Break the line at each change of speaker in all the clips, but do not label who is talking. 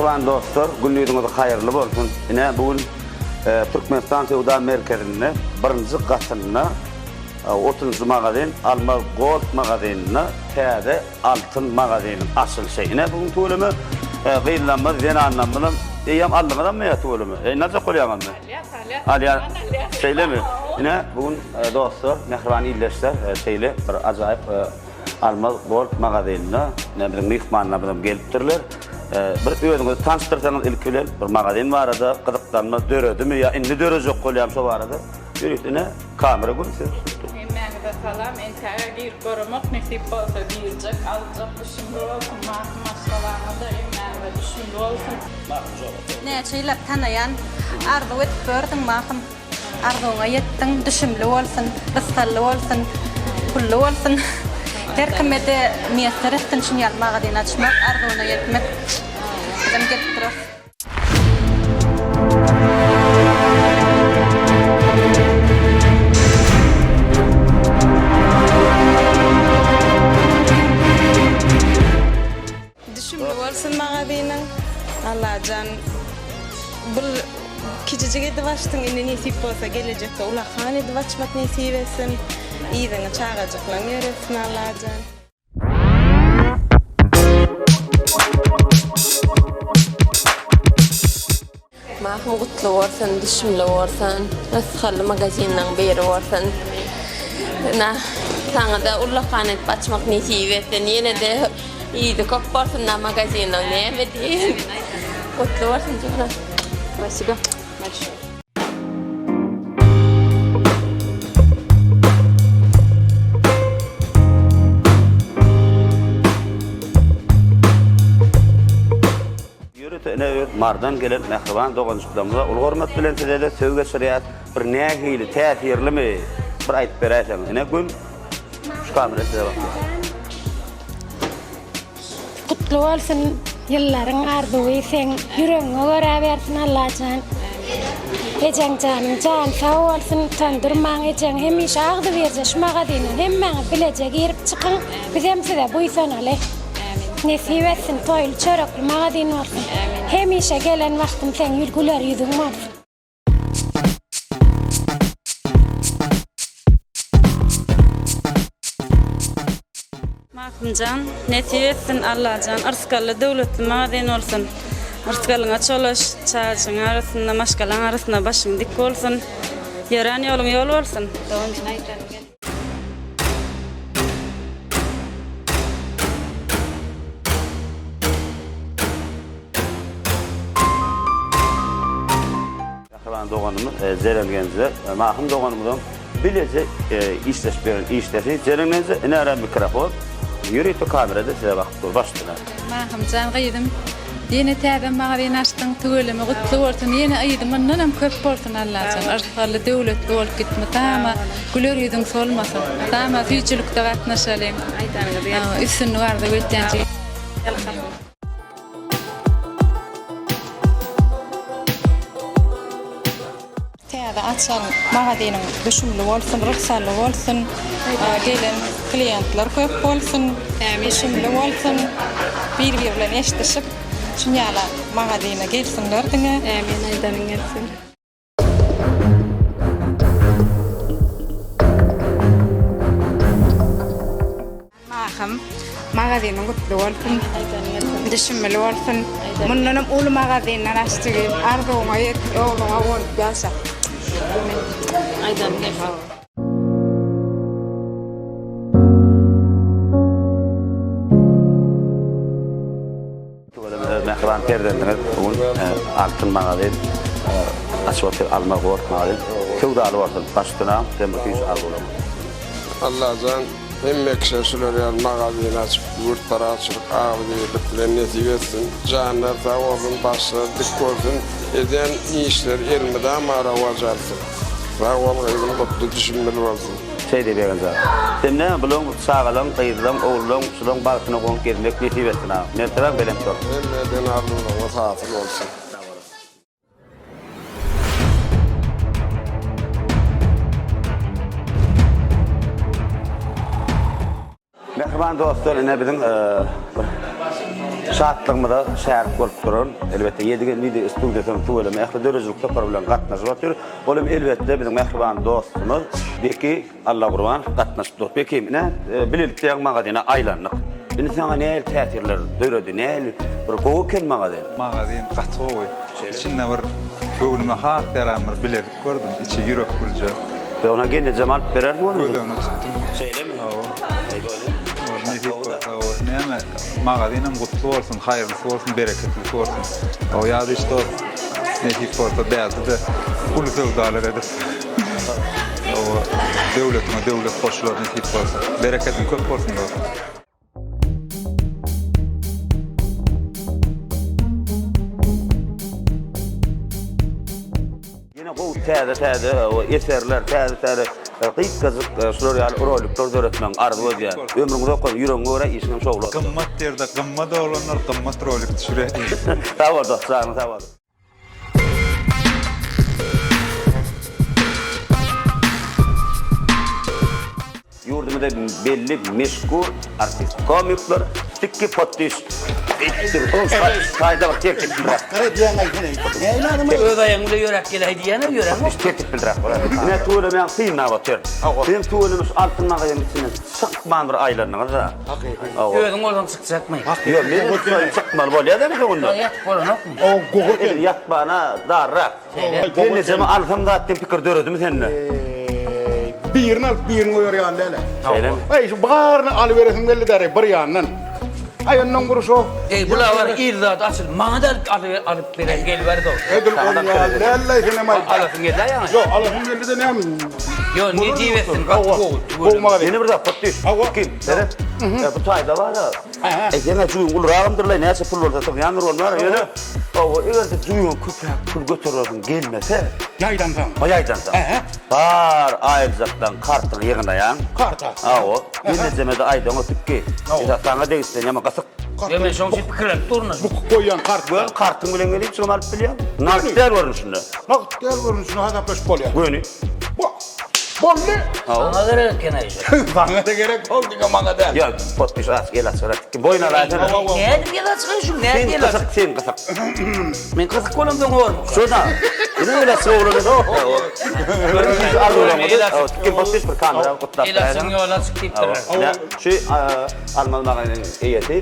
Mehriban dostlar, günlüğünüz hayırlı olsun. Yine bugün Türkmenistan Sevda Merkezi'nde birinci katında 30. magazin Alma Gold magazinine teyade altın magazinin asıl şeyine bugün tuğlumu kıyılanmaz, yeni anlamını diyem anlamadan mı ya tuğlumu? Nasıl koyuyor anlamı? Alya şeyle mi? Yine bugün dostlar, Mehriban İlleşler şeyle bir acayip Alma Gold magazinine ne bileyim mihmanlarına geliptirler. Bir özünüzü tanıştırsanız ilk öyle bir magazin var arada, kızıklanma dörödü mü ya indi dörözök koyuyorum şu var arada. Yürüyüşüne kamera koyuyorsunuz.
Emeğinize salam, entaya gir korumak nasip olsa girecek, alacak düşündü olsun, maşkalarına da emeğine düşündü olsun.
Ne şeyler tanıyan, arzu et gördün mahım, arzuğuna yettin, düşünlü olsun, ıssallı olsun, kullu olsun. Her kımede miyaslar ettin şun yalmağa din açmak, arzuğuna yetmek, adam getirtir.
Düşünlü olsun mağazinin, Allah can, bir küçücük edip açtın, indi nasip olsa gelecekte ulakhan edip açmak nasip etsin. İyiden çağıracaklar neresin Allah can. Mahmut kutlu olsun, düşümlü olsun, nasıl magazinden beri olsun. Sana da ulakhan edip açmak nasip etsin. Yine de iyi de çok olsun da magazinden ne mi değil. Kutlu olsun canım. Спасибо большое.
Mardan gelen Mehriban doğanışlarımıza ulu hürmet bilen sizede sevgi şeriat bir nehili, tesirli mi? Bir ayıp vereceğim. Ne gün? Şu kamera size bakıyor.
Kutlu olsun yılların arzuyu sen yüreğine göre versin Allah can. Ecen canım can sağ olsun tandırman ecen hem iş ağdı verecek şu magazinin hem bana bilecek girip çıkın bizim size buysan ale. Nasip etsin toylu çöröklü magazin olsun. Hem işe gelen vaktim sen yülgüler yüzün olsun.
Mahmutcan, nasip etsin Allah can, ırskallı devletli magazin olsun. Irskalına çalış, çağırışın arasında, maşkalan arasında başın dik olsun. Yaran yolun yol olsun. Doğum için ayıklarım gel.
Mehriban doğanımız Zeren Genç'e, Mahmut doğanımızdan bilece işleşi. Zeren Genç'e ne ara mikrofon, yürüyüşü kamerada size bakıp başlığına.
Mahmutcan kıydım. Yine tәбән magazin açtın, tügülümü kutlu olsun. Yine aydım, ondan köp olsun Allah'can. Arkalı devletli olup gitme, tamam. Güler yüzün solmasın. Tamam, tüyçülükte katnaşalım. Üstünü vardı, göttenci.
Teyada açan magazinin düşünlü olsun, rıksallı olsun, gelen kliyentler köp olsun, düşünlü olsun, birbirlerine eşleşip şunyala magazine gelsinler dine.
Amin aydanın gelsin.
Maham magazinin kutlu olsun, düşünmeli olsun. Bunların ulu magazinler açtığı arzuğuna yet, yoluna olup gelsin.
Aydanın gelsin.
Mehriban perdendiniz bugün altın magazin, asfalt alma gold magazin. Sevdalı olsun, başlığına temizlik arzulam.
Allah'tan hem mekşeşler magazin açıp, yurtlara açıp, ağabeylikle nasip etsin. Canlar sağ olsun, başlar dik olsun. Eden işler elmeden mara vacarsın. Sağ olun, mutlu düşünmeli olsun.
Şey diye bir gençler. Şimdi bulun sağlam, kıyırlam, oğlum, sulun balkına konup gelmek nasip etsin ha. Mehriban benim çok.
Emmeden ardından sağlık olsun.
Mehriban dostlar, ne bizim şahatlığımı da şäherlik bolup duran. Elbette yedigen video studiýasyň tuweleme ähli dörejilikde problem gatnaşyp atýar. Olam elbette bizim mehriban dostumuz Beki Allah gurban gatnaşyp dur. Beki mine bilelikde magazyna aýlandyk. Indi sana näil täsirler döredi, näil bir gowy kelmagady.
Magazin gatgowy. İçinde bir göwnüme hak deramir bilerik gördüm. İçi ýürek gurja.
Ve ona gene Cemal berer mi onu?
Gödöwüne tutdum.
Söyleme.
Näme magazinim gutlu bolsun, haýyrlysı bolsun, bereketli bolsun. O ýa-da işte nähip bolsa däzdi. Pul sowdalar edip. O döwlet goşular nähip bolsa, bereketli köp bolsun.
Täze o eserler täze gıykazyk şular ýaly rolikler döretmän ardy bolýar. Ömrüňde okul ýüregiňe görä işiňem şowlar.
Gymmat ýerde gymmat olanlar gymmat rolik düşürýär.
Sağ ol dostlarım, sağ ol. Yurdumda belli meşgul artist, komikler, tikki pottiş. Kayda var, tek bildirak.
Öz ayağımda yörek gele diyene yörek.
Tek bildirak. Ne tuğla ben kıyımna batır. Benim tuğlumuz altın mağazanın içine sıkman bir aylarına da.
Gözün oradan çıkacak mı?
Yok, benim tuğlum sıkmalı böyle ya demek onda.
Yatıp olan yok mu?
Yatbana darrak. Ben ne zaman altımda attım fikir dörödüm seninle.
Birini alıp birini koyuyor yani öyle.
Söyle mi?
Ay şu bağırını alıveresin belli der bir yandan. Ay ondan kuruş o.
Bula var irzat asıl. Bana da alıp veren gel verdi o.
Edil on ya. Lallay sene mal.
Alasın gel ya.
Yok alasın belli de ne mi?
Yo ne diyesin? Bak
Boğma
Yeni burada pottiş. Kim? Evet. Bu tayda var da. Yine suyun kulu rağımdırlay neyse pul olsa yanır olmaz. Yine. Eğer de suyun köpek pul götürüyorsun gelmese.
Yaydan sen.
O yaydan sen. Var ayrıcaktan kartın yerine yan.
Karta.
O. Yine zemede aydan o tükki. Sana değilsin yama kasık.
Yemen şonsi pikirler turnas.
Bu koyan kart.
Bu kartın bilen gelip şunu alıp biliyorum. Nakitler görünüşünde.
Nakit gel görünüşünü hesaplaşıp oluyor.
Böyle.
Bolli.
Bana gerek kenaydı.
Bana da gerek oldu ki bana da.
Ya pottiş az gel sonra. Boyuna laydın.
Ne gel açın ne
Sen
gel
kasık sen kasık.
Men kasık kolumdan var.
Şurada. Yine öyle soğuluyor da o. Görünüşü alıyorlar. Kim pottiş bir kamera kutlar.
İlasın yola çıktılar.
Şu Alman mağazanın eyeti,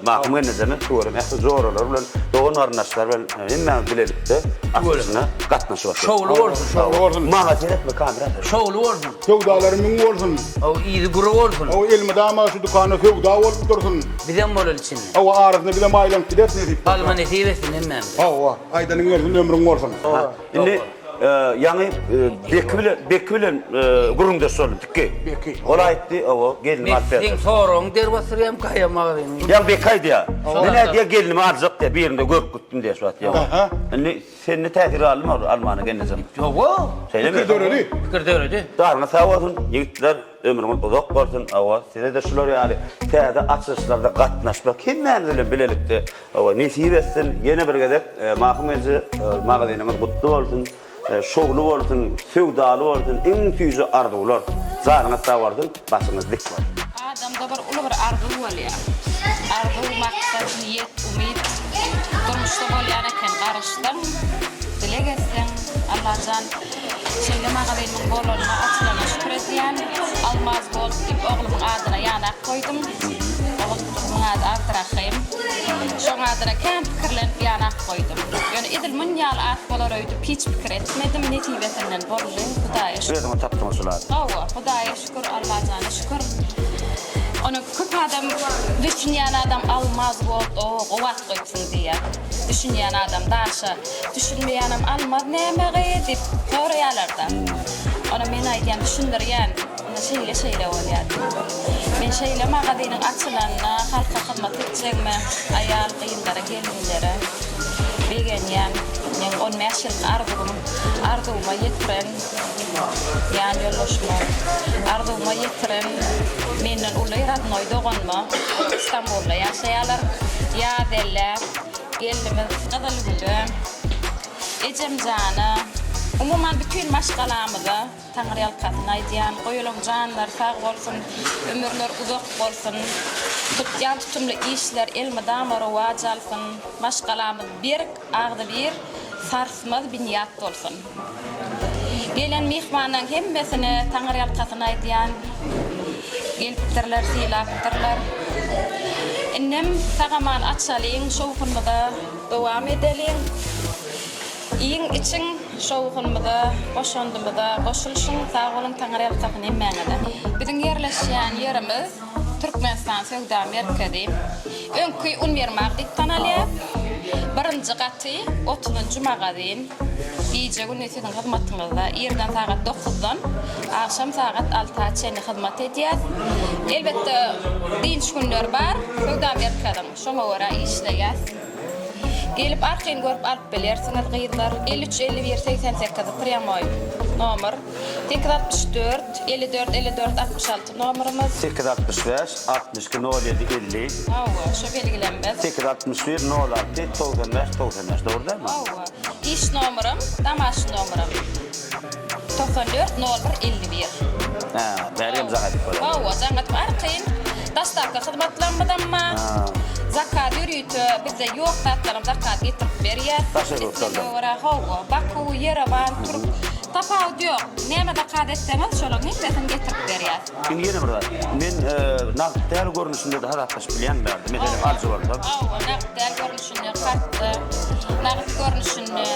mahkum yönetimi tuğurum. Ehli zor olur. Doğun arnaşlar hemen bilelikte aslında katnaşı
Şovlu olsun.
Mağazan etme kamera.
Şovlu olsun.
Fevdaların min olsun.
O iyi guru olsun.
O ilmi dama şu dükkanı fevda olup dursun.
Bizden bol için.
O arasında bir de maylan gider ne?
Alman etivesin hemen.
O aydanın versin ömrün olsun.
Şimdi yani bekbilen gurumda sorun tükki. Ola etti o gelin
Sen
alper.
sorun der basırıyam kayamağın.
Ya bekaydı ya. Ne diye gelin arzak diye birinde görküttüm diye şu at ya. Hani sen ne tehir Alman'a geleceğim.
Yo.
Söyleme.
Fikir döredi.
Darına sağ olsun, yiğitler ömrümün uzak olsun. Size de şular yani, teyde açışlarda katnaşmak, kim menzilim bilelikte. Nesip etsin, yeni bir gedek, mahkumeci, mağazinimiz kutlu olsun, şoğlu olsun, sevdalı olsun, en tüyüzü ardı olur. Zarına sağ olsun, başınız dik var.
Adamda bir ulu bir ardı var ya. Ardı, maksat, niyet, umid. Durmuşta bolyan eken karıştım. Dile geçsin, Allah'can. Şeyle mağabenin bolonuna açılana şükür ediyen. Almaz bol deyip oğlumun adına yanak koydum. Oğlumun adı Abdurrahim. Şoň adına kem pikirlenip yanak koydum. Yani idil munyal at bolaröydi piç pikir etmedim. Netibetinden bolly, Hudaya şükür.
Şöyle taptım sular.
Hudaya şükür, Allah'can şükür. Onu köp adam, düşünýän adam almaz bolup, o wagt goýpsyň diýär. Düşünýän adam daşa, düşünmeýänem almaz näme edip soraýarlardan. Ona men aýdýan, düşündirýän, şeýle bolýar. Men şeýle magazynyň açylanyna, halka hyzmat etjekmi, aýal gynlara gelinlere begenýän, men 15 ýyl arzuwma ýetiren, ýani ýollaşma, arzuwma ýetiren, menden uly radnoy doganma, İstanbulda ýaşaýarlar, ýadelle, elimiz Gazalgülü, Ecemjana, Umuman bütün maşgalamyzy Taňry ýalkasyna aýdýan, goýulan janlar sag bolsun, ömürler uzak bolsun, tutýan tutumly işler elmi damary wajalsyn, maşgalamyz bir agdy bir sarsmaz bir niýat bolsun. Gelen mihmanyň hemmesini Taňry ýalkasyna aýdýan, gelipdirler, silapdirler. Innem sagaman açalyň şowhunmyda dowam edeliň. İň için şowhunmyda, boşandymyda, goşulşyň sag bolan Taňry ýalkasyny emmäňede. Biziň ýerleşýän ýerimiz Türkmenistan Sowda merkezi. Öňkü uniwermag diýip tanalýar. Birinji gaty 30-njy magazyň. Gece günü sizin hyzmatyňyzda erden saat 9-dan akşam saat 6-a çenli hyzmat edýär. Elbetde dinç günler bar, Sowda merkezim. Şoňa göre işleýär. Gelip arkyn görüp alyp bilersiňiz gyýylar. 53 51 88 pryamoy nomer. 864 54 54 66 nomerimiz.
865 62 07 50.
Awa, şo belgilenmez.
861 06 95 95. Doğru değil mi?
Awa. İş nomerim, damaş nomerim. 94 01 51.
Ha, bergem zagat bolar.
Awa, zagat arkyn. Dastavka hyzmatlanmadanma. Zakat ýürüýti, bizde ýok tatlarym zakat getirip berýär. Hawa, Baku, Yerevan, Türk. Tafawut ýok. Näme zakat etseňiz, şolaň hemmesini getirip berýär.
Şimdi ýene bir var. Men naqd görnüşinde de haratlaş bilýän berdim. Mesela aljy bolsa.
Awa, naqd görnüşini kartdy. Naqd görnüşini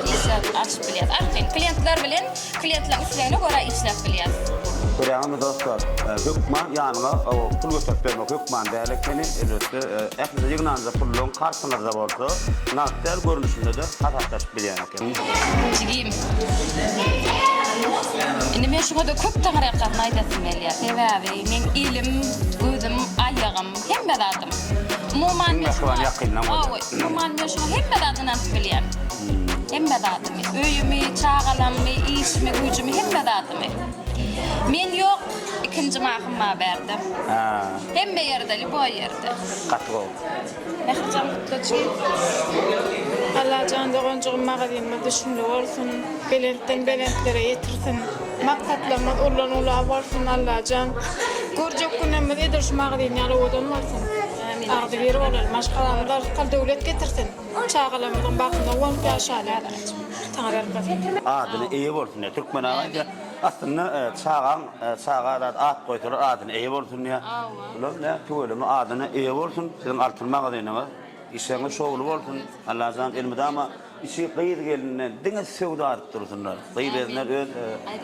işlep açyp bilýär. Arkyn klientler bilen klientler üstlerine göre işlep bilýär.
Görýäňmi dostlar, hökman ýanyňa pul götürip bermek hökman därekeni elbetde ähli ýygnanza pullun kartyňyzda bolsa, naqd görnüşinde de haratlaş bilýän eken.
Jigim. Indi men şoňa da köp Taňry ýalkasyna aýdasym gelýär. Sebäbi men ilim, gözüm, aýagym hemme zatym. Umuman men şoňa hemme zatyny bilýän. Hemme zatymy, öýümi, çağalamy, işimi, güjümi hemme zatymy. Men ýok, ikinji mahymma berdim. Hemme ýerde, bu ýerde.
Gatgo.
Mehrican kutlaçy.
Allah can dogonjugum magazynyma düşünli bolsun, belentlere ýetirsin. Maksatlarymyz ulan ula bolsun Allah can. Görjek günemiz edir şu magazyny alyp odan bolsun. Agdy bir bolar, maşgalamyzlar kal döwlet getirsin. Çağalamyzyň bagyna wont ýaşalar. Taňry ýalkasyny.
Adyny eýe bolsun. Türkmen aýdy. Aslında sağa at koydur adını eýe bolsun ya. Ulan ne töwelimi adyny eýe bolsun. Siziň altynmagy diýenler. İşeňiz şowly bolsun. Allah zan ilmidama işi gyýyr gelenden diňe sowda adyp dursunlar. Gyýyrenler öz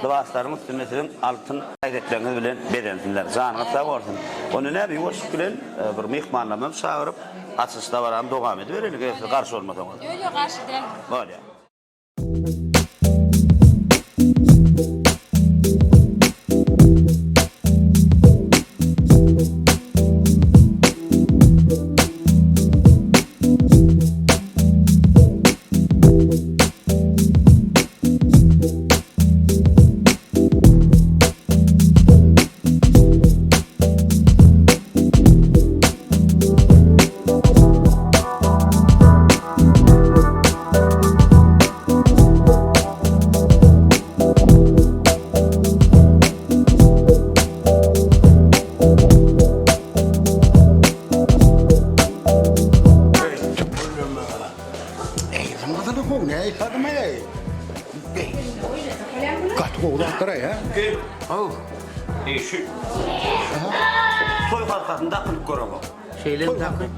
dowastlaryň üstüne siziň altyn aýdetleriniz bilen berensinler. Zanyňyz sag bolsun. Onu näme ýoş bilen bir mehmanlamy çağırıp açyşda baram dogam edip berelik. Garşy bolmasaňyz.
Ýok, garşy däl.
Bolýar. Toy harkatında akılıp göremem.
Şeylerim takın.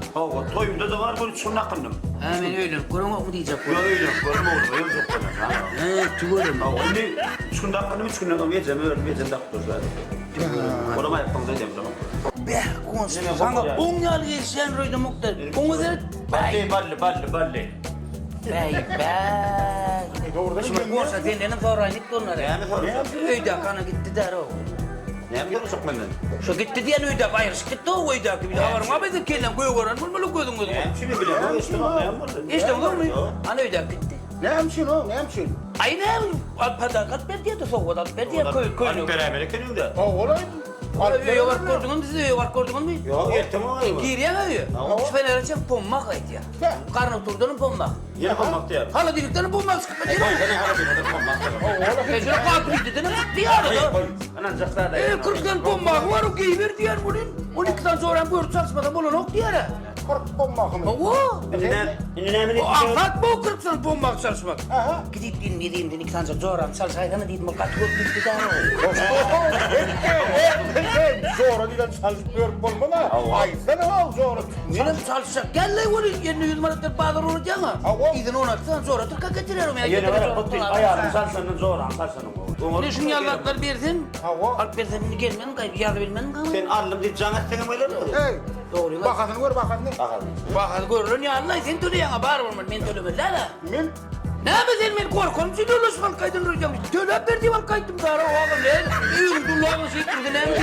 Toyumda da var, bunu şunu akındım.
Ha, men öyle göremem mu diyecek?
Yok öyle, göremem olur, öyle yok kadar.
Tügörüm.
Şimdi 3 günde akındım, 3 günden sonra vereceğim dakika zaten. Orama yapmam diyeceğim zaman.
Be, konuşuyor. Sana onyalı geçen röyde muhtar. Onu der.
Balli.
Bey. Şimdi konuşa dinlenim sonra gitti onlara.
Yani sonra.
Öyde kana gitti der o.
Ne yapıyorsun çok benden?
Şu gitti diyen öyde bayırış gitti o öyde gibi. Havarım abi de kellen koyu koran. Bulmalı koydum koydum.
Şimdi biliyorum. İşte anlayamadım.
İşte olur mu? Hani öyde gitti.
Ne hemşin o? Ne hemşin?
Ay ne? Padakat berdiye de soğudan berdiye koyunu.
Beraber ekeniyor da.
Olay.
Öyle var gördün mü? Size var gördün mü?
Yok ettim o.
Giriyen öyle. Şüpheler için pommak aydı ya. Karnı turdanın pommak.
Yine pommak diyor.
Hala dediklerini pommak sıkıp
Koy seni hala bir pommak.
Ecele kalkıp dediğini diyarı da.
Anancaklar da.
40 tane pommak var o giyiver diyer bunun. 12'den sonra buyur çalışmadan bulun ok diyarı.
40 pommak mı?
O.
Ne
O afat bu 40 tane pommak çalışmak. Gidip din yediğim din 2 tane zoran çalışaydı mı dedim o katı bir bir tane
Zora diden çalışmıyor bolma da. Ay sen al zora.
Benim çalışacak. Gel lan onu yeni yüzmaratır bağlar olacağına. İzin onatsan sonra Türk'e getiriyorum ya.
Yeni var kutu ayağını sarsanın zoran sarsanın.
Ne şunu yalvartlar versin. Alp versin gelmenin kayıp yardım bilmenin kayıp.
Sen arlım diye can ettiğin öyle mi?
Hey.
Doğru.
Bakasını gör bakasını.
Bakın görürün ya Allah sen tüleyene bağır olmadı. Men tülemedi la.
Min.
Ne yapayım sen korkunç bir dolu var kaydın rüzgarı. Tülep verdi var kaydım daha oğlum ne? İyi dullağımı siktirdi ne mi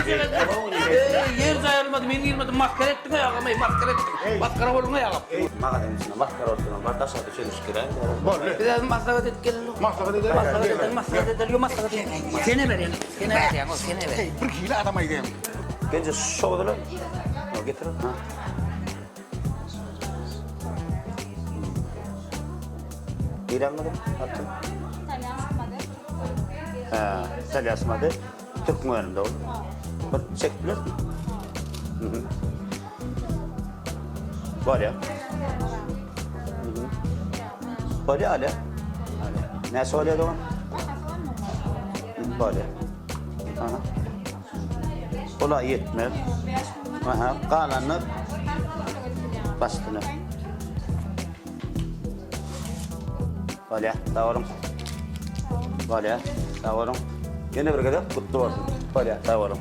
yer zayarmadı men girmedi maskara ettik ayağıma maskara ettik. Maskara olma ayağım.
Mağadanın içine maskara olsun. Var taşa düşen üsküre.
Bir de maskara dedik gelin.
Maskara dedi.
Maskara dedi yo maskara dedi. Sene ver yani. Sene ver yani. Sene ver.
Bir kilo adam aydı.
Gence şovdular. O getirin. Ha. İranmadı. Attın. Sel yazmadı. Türk mühendim de oldu. Bir çektiler mi? Var ya. Var ya hala. Ne söylüyordu o? Var ya. Ola yetmez. Kalanını bastını. Böyle, tavarım. Böyle, tavarım. Yine bir kadar kutlu olsun. Böyle, tavarım.